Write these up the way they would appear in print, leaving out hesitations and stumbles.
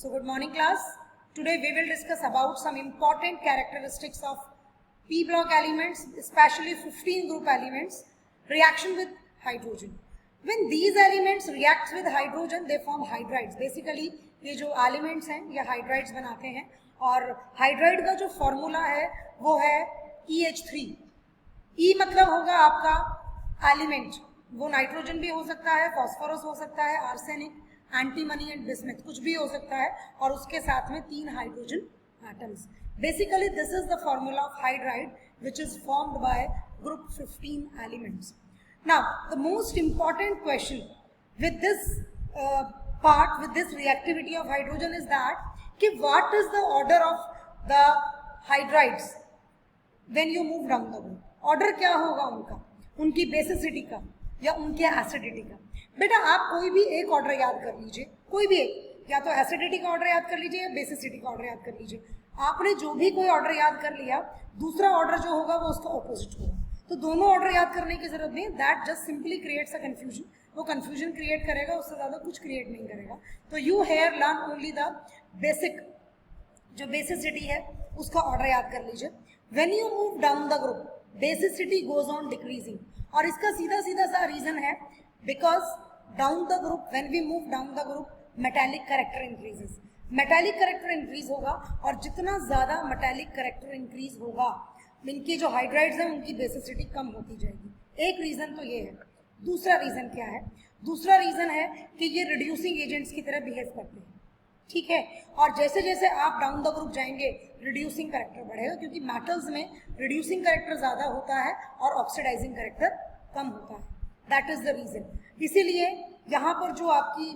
So good morning class. Today we will discuss about some important characteristics of p block elements, especially 15 group elements, reaction with hydrogen. When these elements react with hydrogen, they form hydrides. Basically ये जो elements हैं ये hydrides बनाते हैं और hydride का जो formula है वो है EH3. E मतलब होगा आपका एलिमेंट, वो नाइट्रोजन भी हो सकता है, फॉस्फोरस हो सकता है, आर्सेनिक, एंटीमनी एंड बिस्मथ, कुछ भी हो सकता है और उसके साथ में 3 hydrogen atoms. Basically this is the formula of hydride which is formed by group 15 elements. Now the most important question with this part, with this reactivity of hydrogen is that कि what is the order of the hydrides when you move down the group. Order क्या होगा उनका, उनकी basicity का या उनके acidity का. बेटा आप कोई भी एक ऑर्डर याद कर लीजिए, कोई भी एक, या तो एसिडिटी का ऑर्डर याद कर लीजिए या बेसिसिटी का ऑर्डर याद कर लीजिए. आपने जो भी कोई ऑर्डर याद कर लिया, दूसरा ऑर्डर जो होगा वो उसका ऑपोजिट होगा. तो दोनों ऑर्डर याद करने की जरूरत नहीं. That just simply creates a confusion. वो कंफ्यूजन क्रिएट करेगा, उससे ज्यादा कुछ क्रिएट नहीं करेगा. तो you here learn only the basic, जो बेसिसिटी है उसका ऑर्डर याद कर लीजिए. When you move down the group basicity goes on decreasing, और इसका सीधा सीधा सा रीजन है because down the group, when we move down the group metallic character increases. Metallic character increase होगा और जितना ज्यादा मेटालिक कैरेक्टर इंक्रीज होगा इनकी जो हाइड्राइड्स हैं उनकी बेसिसिटी कम होती जाएगी. एक रीजन तो ये है. दूसरा रीजन क्या है? दूसरा रीजन है कि ये रिड्यूसिंग एजेंट्स की तरह बिहेव करते हैं, ठीक है. और जैसे जैसे आप डाउन द ग्रुप जाएंगे रिड्यूसिंग कैरेक्टर बढ़ेगा, क्योंकि मेटल्स में रिड्यूसिंग कैरेक्टर ज्यादा होता है और ऑक्सीडाइजिंग कैरेक्टर कम होता है. That is the reason. इसीलिए यहाँ पर जो आपकी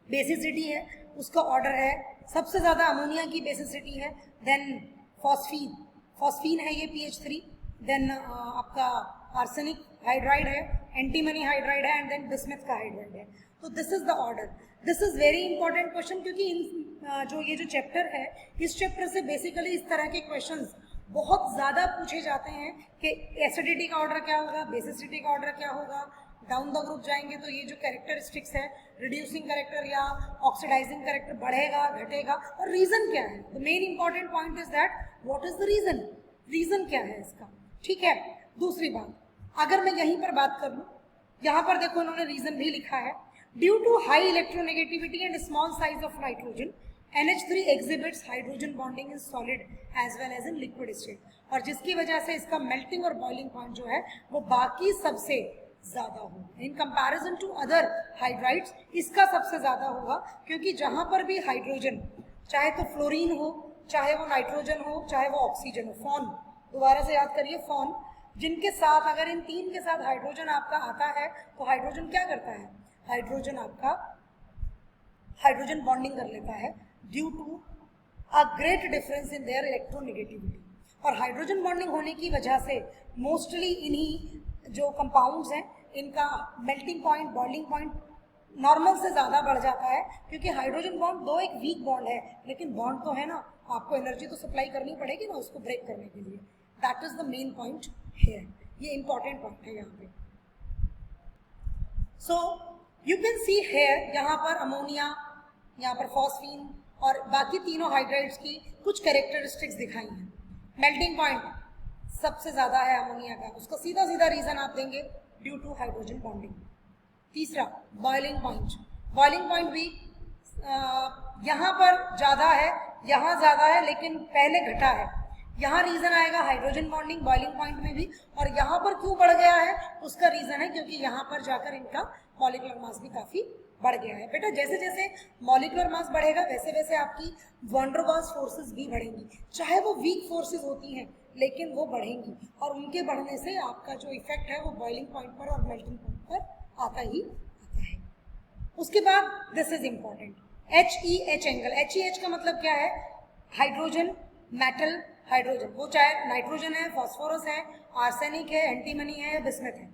बेसिसिटी है उसका ऑर्डर है, सबसे ज्यादा अमोनिया की बेसिसिटी है, देन फॉस्फीन, फॉस्फीन है ये PH3, देन आपका आर्सेनिक हाइड्राइड है, एंटीमनी हाइड्राइड है एंड देन बिस्मथ का हाइड्राइड है. तो this is the order. This is very important question, क्योंकि जो ये जो चैप्टर है इस चैप्टर से बेसिकली इस तरह के क्वेश्चंस बहुत ज़्यादा पूछे जाते हैं कि एसिडिटी का ऑर्डर क्या होगा, बेसिसिटी का ऑर्डर क्या होगा, डाउन द ग्रुप जाएंगे तो ये जो कैरेक्टरिस्टिक्स है रिड्यूसिंग कैरेक्टर या ऑक्सीडाइजिंग कैरेक्टर बढ़ेगा घटेगा, और रीजन क्या है. The main important point is that what is the reason, reason क्या है इसका, ठीक है. दूसरी बात, अगर मैं यहीं पर बात कर लूँ, यहाँ पर देखो इन्होंने रीजन भी लिखा है. Due to high electronegativity and small size of nitrogen NH3 exhibits hydrogen bonding in solid as well as in liquid state, और जिसकी वजह से इसका मेल्टिंग और बॉइलिंग पॉइंट जो है वो बाकी सबसे ज्यादा होगा. In comparison to other hydrides इसका सबसे ज्यादा होगा, क्योंकि जहां पर भी हाइड्रोजन, चाहे तो फ्लोरीन हो, चाहे वो नाइट्रोजन हो, चाहे वो ऑक्सीजन हो, फॉन, दोबारा से याद करिए फॉन, जिनके साथ अगर इन 3 के साथ हाइड्रोजन आपका आता है तो हाइड्रोजन क्या करता है, हाइड्रोजन आपका हाइड्रोजन बॉन्डिंग कर लेता है due to a great difference in their electronegativity. और हाइड्रोजन बॉन्डिंग होने की वजह से मोस्टली इन्हीं जो कंपाउंड्स हैं इनका melting point, boiling point normal से ज़्यादा बढ़ जाता है, क्योंकि हाइड्रोजन बॉन्ड दो एक वीक बॉन्ड है, लेकिन बॉन्ड तो है ना, आपको एनर्जी तो सप्लाई करनी पड़ेगी ना उसको ब्रेक करने के लिए. That is the main point here. ये इंपॉर्टेंट पॉइंट है यहाँ पे. So you can see here, यहाँ पर अमोनिया, यहाँ पर फॉस्फीन और बाकी तीनों हाइड्राइड्स की कुछ कैरेक्टरिस्टिक्स दिखाई हैं. मेल्टिंग पॉइंट सबसे ज़्यादा है अमोनिया का, उसका सीधा सीधा रीज़न आप देंगे ड्यू टू हाइड्रोजन बॉन्डिंग. तीसरा बॉइलिंग पॉइंट, बॉइलिंग पॉइंट भी यहाँ पर ज़्यादा है, यहाँ ज़्यादा है लेकिन पहले घटा है. यहाँ रीज़न आएगा हाइड्रोजन बॉन्डिंग बॉइलिंग पॉइंट में भी, और यहाँ पर क्यों बढ़ गया है उसका रीज़न है क्योंकि यहाँ पर जाकर इनका मॉलिक्यूलर मास भी काफ़ी बढ़ गया है. बेटा जैसे जैसे मॉलिक्यूलर मास बढ़ेगा वैसे वैसे आपकी वैन डर वाल्स फोर्सेस भी बढ़ेंगी, चाहे वो वीक फोर्सेस होती हैं लेकिन वो बढ़ेंगी, और उनके बढ़ने से आपका जो इफेक्ट है वो बॉइलिंग पॉइंट पर और मेल्टिंग पॉइंट पर आता ही आता है. उसके बाद this is important, HEH angle. HEH का मतलब क्या है, हाइड्रोजन मेटल हाइड्रोजन, वो चाहे नाइट्रोजन है, फॉस्फोरस है, आर्सेनिक है, एंटीमनी है, बिस्मथ है.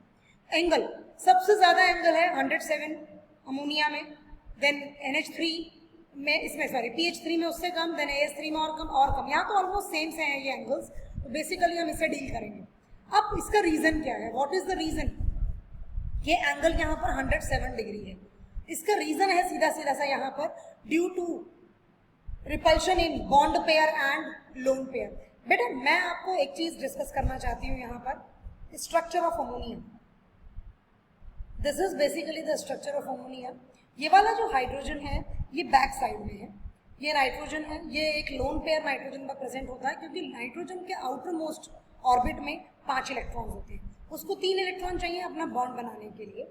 एंगल सबसे ज्यादा एंगल है 107 अमोनिया में, देन NH3 में, इसमें सॉरी PH3 में उससे कम, देन AS3 में और कम. यहाँ तो ऑलमोस्ट सेम से हैं ये एंगल्स, तो बेसिकली हम इसे डील करेंगे. अब इसका रीजन क्या है, व्हाट इज द रीजन, ये एंगल यहाँ पर 107 डिग्री है. इसका रीजन है सीधा सीधा सा यहाँ पर, due to repulsion in bond pair and lone pair. बेटा मैं आपको एक चीज डिस्कस करना चाहती हूँ यहाँ पर, structure of ammonia. This is basically the structure of ammonia. ये वाला जो हाइड्रोजन है ये बैक साइड में है, ये नाइट्रोजन है, ये एक लोन पेयर नाइट्रोजन का प्रेजेंट होता है, क्योंकि नाइट्रोजन के आउटर मोस्ट ऑर्बिट में 5 इलेक्ट्रॉन होते हैं, उसको 3 इलेक्ट्रॉन चाहिए अपना बॉन्ड बनाने के लिए।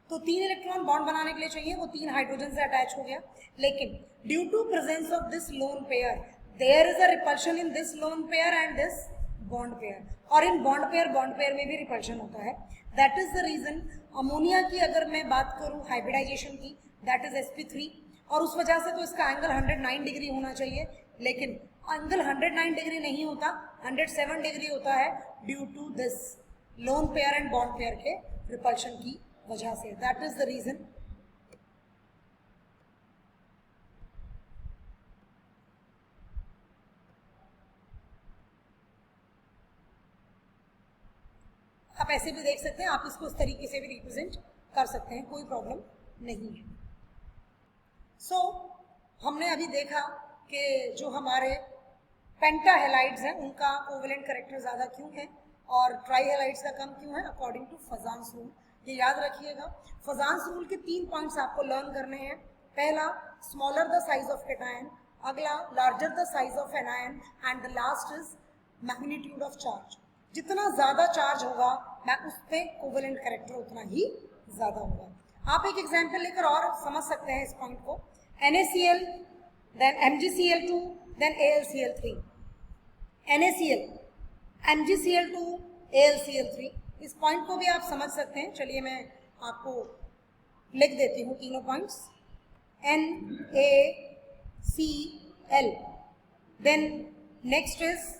तो 3 इलेक्ट्रॉन बॉन्ड बनाने के लिए चाहिए, वो 3 हाइड्रोजन से अटैच हो गया, लेकिन due to presence of this lone pair there is a repulsion in this lone pair and this bond pair, और इन बॉन्ड पेयर में भी रिपल्शन होता है। That is the reason ammonia की अगर मैं बात करूं हाइब्रिडाइजेशन की, दैट इज sp3, और उस वजह से तो इसका एंगल 109 डिग्री होना चाहिए, लेकिन एंगल 109 डिग्री नहीं होता, 107 डिग्री होता है due to this lone pair and bond pair के रिपल्शन की वजह से। That is the reason. आप ऐसे भी देख सकते हैं, आप इसको इस तरीके से भी रिप्रेजेंट कर सकते हैं, कोई प्रॉब्लम नहीं है। सो हमने अभी देखा कि जो हमारे पेंटाहेलाइड्स हैं उनका कोवेलेंट कैरेक्टर ज़्यादा क्यों है और ट्राईहेलाइड्स का कम क्यों है, अकॉर्डिंग टू फजान्स रूल। ये याद रखिएगा, फजान्स रूल के 3 पॉइंट्स आपको लर्न करने हैं। पहला, smaller the size of cation, अगला larger the size of anion, and the last is magnitude of charge. जितना ज़्यादा चार्ज होगा उस पर कोवेलेंट कैरेक्टर उतना ही ज़्यादा होगा। आप एक एग्जाम्पल लेकर और समझ सकते हैं इस पॉइंट को। NaCl, then MgCl2, then AlCl3, NaCl, MgCl2, AlCl3, इस पॉइंट को भी आप समझ सकते हैं। चलिए मैं आपको लिख देती हूँ तीनों points. NaCl, then next is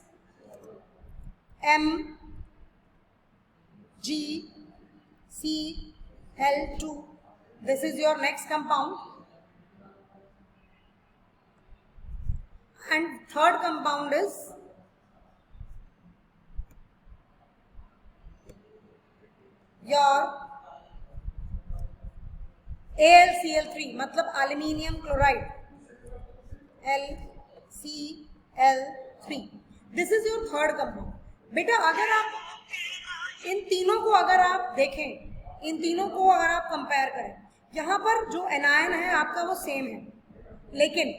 MgCl2, this is your next compound, and third compound is your AlCl3, मतलब aluminium chloride, LCl3, this is your third compound। बेटा अगर आप इन तीनों को अगर आप देखें, इन तीनों को अगर आप कंपेयर करें, यहाँ पर जो एनायन है आपका वो सेम है, लेकिन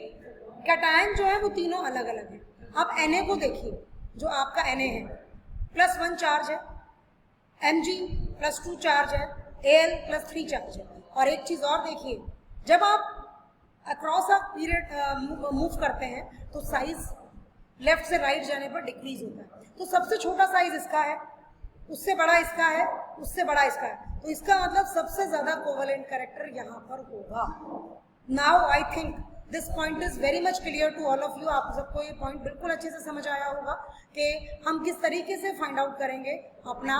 कैटायन जो है वो तीनों अलग अलग है। आप Na को देखिए, जो आपका Na है +1 चार्ज है, Mg +2 चार्ज है, Al +3 चार्ज है। और एक चीज़ और देखिए, जब आप अक्रॉस अ पीरियड मूव करते हैं तो साइज लेफ्ट से राइट जाने पर डिक्रीज होता है। तो सबसे छोटा साइज इसका है, उससे बड़ा इसका है, उससे बड़ा इसका है, तो इसका मतलब सबसे ज्यादा कोवेलेंट कैरेक्टर यहाँ पर होगा। Now I think this point is very much clear to all of you. आप सबको ये पॉइंट बिल्कुल अच्छे से समझ आया होगा कि हम किस तरीके से फाइंड आउट करेंगे अपना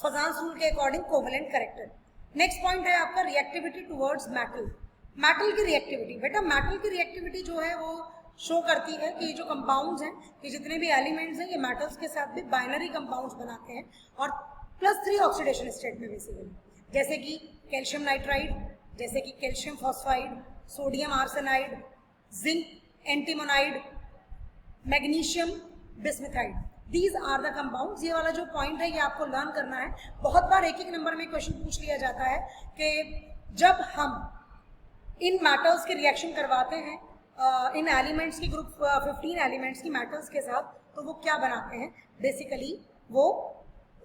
फजान्स रूल के according covalent character. Next point है आपका रिएक्टिविटी टुवर्ड्स मेटल। मेटल की रिएक्टिविटी, बेटा मेटल की रिएक्टिविटी जो है वो शो करती है कि जो कंपाउंड्स हैं, कि जितने भी एलिमेंट्स हैं, ये मेटल्स के साथ भी बाइनरी कंपाउंड्स बनाते हैं और +3 ऑक्सीडेशन स्टेट में बेसिकली, जैसे कि कैल्शियम नाइट्राइड, जैसे कि calcium phosphide, sodium arsenide, zinc antimonide, magnesium bismuthide. These are the compounds. ये वाला जो पॉइंट है ये आपको लर्न करना है। बहुत बार एक एक नंबर में क्वेश्चन पूछ लिया जाता है कि जब हम इन मेटल्स के रिएक्शन करवाते हैं इन एलिमेंट्स की ग्रुप 15 एलिमेंट्स की मेटल्स के साथ, तो वो क्या बनाते हैं, बेसिकली वो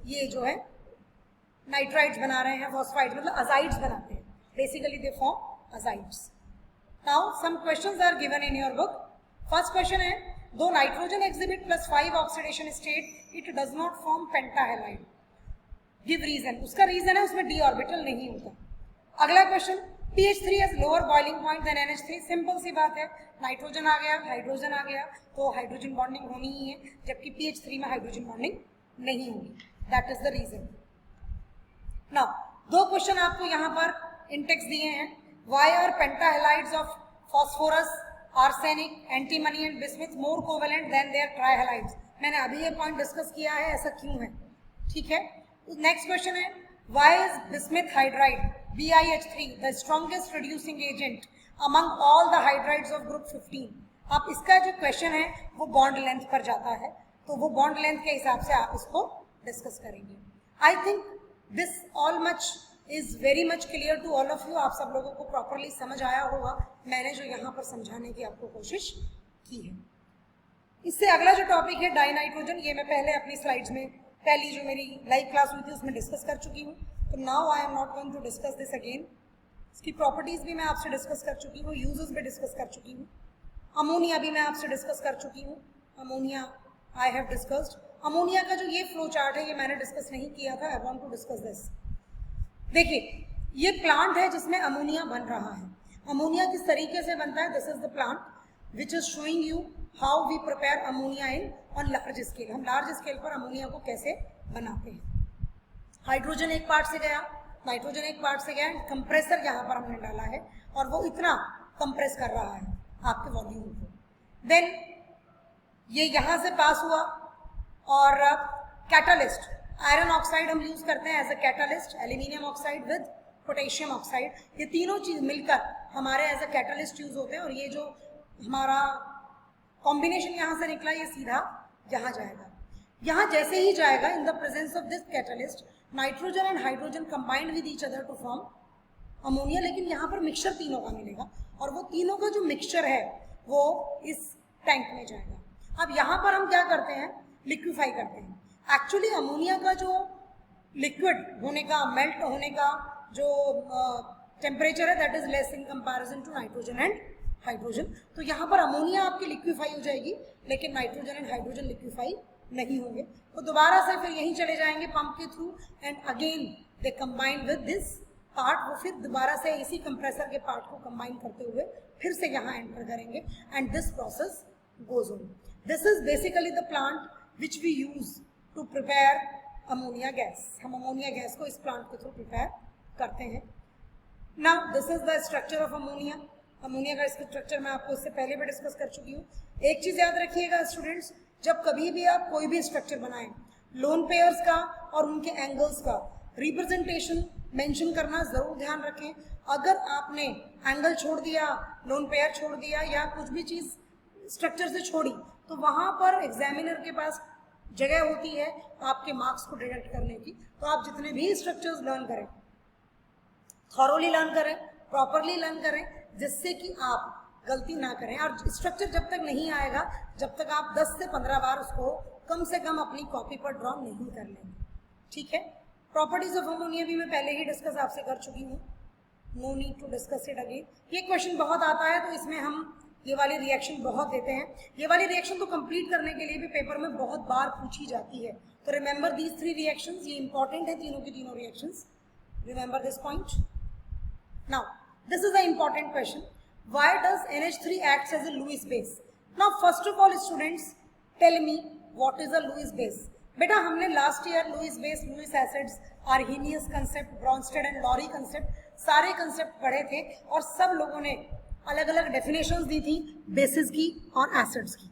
ये जो है नाइट्राइड्स बना रहे हैं, फॉस्फाइड्स मतलब अजाइड्स बनाते हैं, basically they form azides. Now some questions are given in your book. First question है, though nitrogen exhibit +5 oxidation state, it does not form pentahalide, give reason. उसका रीजन है उसमें d ऑर्बिटल नहीं होता। अगला question, pH3 has lower boiling point than NH3। Simple सी बात है, नाइट्रोजन आ गया, हाइड्रोजन आ गया, तो हाइड्रोजन बॉन्डिंग होनी ही है, जबकि pH3 में हाइड्रोजन बॉन्डिंग नहीं होगी। That is the reason. Now दो क्वेश्चन आपको यहाँ पर इंटेक्स दिए हैं। Why are pentahalides of phosphorus, arsenic, antimony and bismuth more covalent than their trihalides. मैंने अभी ये पॉइंट डिस्कस किया है, ऐसा क्यों है, ठीक है। नेक्स्ट क्वेश्चन है, why is bismuth hydride BiH3 the strongest reducing agent among all the hydrides of group 15. अब इसका जो क्वेश्चन है वो बॉन्ड लेंथ पर जाता है, तो वो बॉन्ड लेंथ के हिसाब से आप इसको डिस्कस करेंगे. I think this all much is very much clear to all of you. आप सब लोगों को प्रॉपरली समझ आया होगा मैंने जो यहाँ पर समझाने की आपको कोशिश की है. इससे अगला जो टॉपिक है डाइनाइट्रोजन, ये मैं पहले अपनी स्लाइड्स में पहली जो मेरी लाइव क्लास हुई थी उसमें डिस्कस कर चुकी हूँ, तो now I am not going to discuss this again. इसकी प्रॉपर्टीज भी मैं आपसे डिस्कस कर चुकी हूँ, यूजेस भी डिस्कस कर चुकी हूँ. अमोनिया भी मैं आपसे डिस्कस कर चुकी हूँ, ammonia I have discussed. Ammonia का जो ये फ्लो चार्ट है ये मैंने डिस्कस नहीं किया था, I want to discuss this. देखिए ये प्लांट है जिसमें अमोनिया बन रहा है. अमोनिया किस तरीके से बनता है, this is the plant which is showing you how we prepare ammonia in on large scale. हम लार्ज स्केल पर अमोनिया को कैसे बनाते हैं. हाइड्रोजन एक पार्ट से गया, नाइट्रोजन एक पार्ट से गया, कंप्रेसर यहाँ पर हमने डाला है और वो इतना कंप्रेस कर रहा है आपके वॉल्यूम को. देन ये यहाँ से पास हुआ और कैटालिस्ट आयरन ऑक्साइड हम यूज करते हैं as a catalyst, aluminium oxide with potassium oxide, ये तीनों चीज मिलकर हमारे एज अ कैटालिस्ट यूज होते हैं. और ये जो हमारा कॉम्बिनेशन यहाँ से निकला ये सीधा यहाँ जाएगा. यहाँ जैसे ही जाएगा in the presence of this catalyst nitrogen and hydrogen combined with each other to form ammonia. लेकिन यहाँ पर मिक्सचर तीनों का मिलेगा और वो तीनों का जो मिक्सचर है वो इस टैंक में जाएगा. अब यहाँ पर हम क्या करते हैं, लिक्विफाई करते हैं. एक्चुअली अमोनिया का जो लिक्विड होने का, मेल्ट होने का जो टेम्परेचर है that is less in comparison to nitrogen and hydrogen. तो यहाँ पर अमोनिया आपकी लिक्विफाई हो जाएगी लेकिन नाइट्रोजन एंड हाइड्रोजन लिक्विफाई नहीं होंगे. तो दोबारा से फिर यहीं चले जाएंगे पंप के through and again they combine with this part. वो फिर दोबारा से इसी कंप्रेसर के पार्ट को कंबाइन करते हुए फिर से यहाँ एंटर करेंगे and this process goes on. This is basically the plant which we use to prepare ammonia gas. हम अमोनिया गैस को इस प्लांट के थ्रू प्रिपेयर करते हैं. Now this is the structure of ammonia. Ammonia का इसका structure मैं आपको इससे पहले भी डिस्कस कर चुकी हूँ. एक चीज याद रखिएगा स्टूडेंट्स, जब कभी भी आप कोई भी स्ट्रक्चर बनाएं, लोन पेयर्स का और उनके एंगल्स का रिप्रेजेंटेशन मेंशन करना जरूर ध्यान रखें. अगर आपने एंगल छोड़ दिया, लोन पेयर छोड़ दिया या कुछ भी चीज स्ट्रक्चर से छोड़ी तो वहां पर एग्जामिनर के पास जगह होती है आपके मार्क्स को डिडक्ट करने की. तो आप जितने भी स्ट्रक्चर्स लर्न करें थॉरोली लर्न करें, प्रॉपरली लर्न करें, जिससे कि आप गलती ना करें. और स्ट्रक्चर जब तक नहीं आएगा जब तक आप 10 से 15 बार उसको कम से कम अपनी कॉपी पर ड्रॉ नहीं कर लेंगे. ठीक है. प्रॉपर्टीज ऑफ अमोनिया भी मैं पहले ही डिस्कस आपसे कर चुकी हूँ, no need to discuss it again. ये क्वेश्चन बहुत आता है तो इसमें हम ये वाली रिएक्शन बहुत देते हैं. ये वाली रिएक्शन तो कंप्लीट करने के लिए भी पेपर में बहुत बार पूछी जाती है. तो रिमेंबर दीज 3 रिएक्शंस, ये इंपॉर्टेंट है तीनों की तीनों reactions. Remember this point. Now this is an important question. Why does NH3 acts as a Lewis base? Now first of all students tell me what is a Lewis base. बेटा हमने last year Lewis base, Lewis acids, Arrhenius concept, Bronsted and Lowry concept सारे concept पढ़े थे और सब लोगों ने अलग अलग डेफिनेशंस दी थी बेसिस की और एसिड्स की.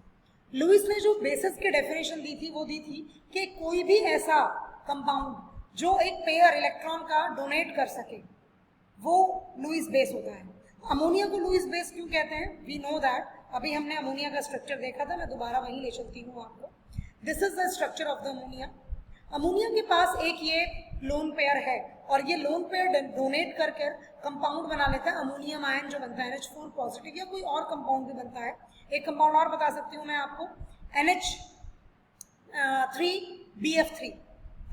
लुईस ने जो बेसिस की डेफिनेशन दी थी वो दी थी कि कोई भी ऐसा कंपाउंड जो एक पेयर इलेक्ट्रॉन का डोनेट कर सके वो लुईस बेस होता है. अमोनिया को लुईस बेस क्यों कहते हैं, वी नो दैट. अभी हमने अमोनिया का स्ट्रक्चर देखा था, मैं दोबारा वहीं ले चलती हूँ आपको. This is the structure of the ammonia. Ammonia के पास एक ये लोन पेयर है और ये लोन पेयर डोनेट करके कंपाउंड बना लेता है अमोनियम आयन जो बनता है NH4 पॉजिटिव, या कोई और कंपाउंड भी बनता है. एक कंपाउंड और बता सकती हूँ मैं आपको, NH3BF3.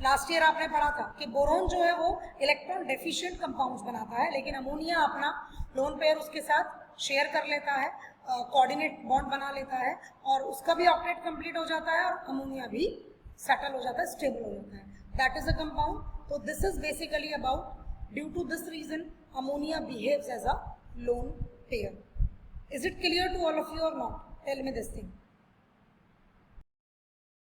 लास्ट ईयर आपने पढ़ा था कि बोरोन जो है वो इलेक्ट्रॉन डेफिशिएंट कंपाउंड्स बनाता है, लेकिन अमोनिया अपना लोन पेयर उसके साथ शेयर कर लेता है, कोऑर्डिनेट बॉन्ड बना लेता है और उसका भी ऑक्टेट कंप्लीट हो जाता है और अमोनिया भी सेटल हो जाता है, स्टेबल हो जाता है. That is a compound. तो this is basically about due to this reason ammonia behaves as a lone pair. Is it clear to all of you और not? Tell me this thing.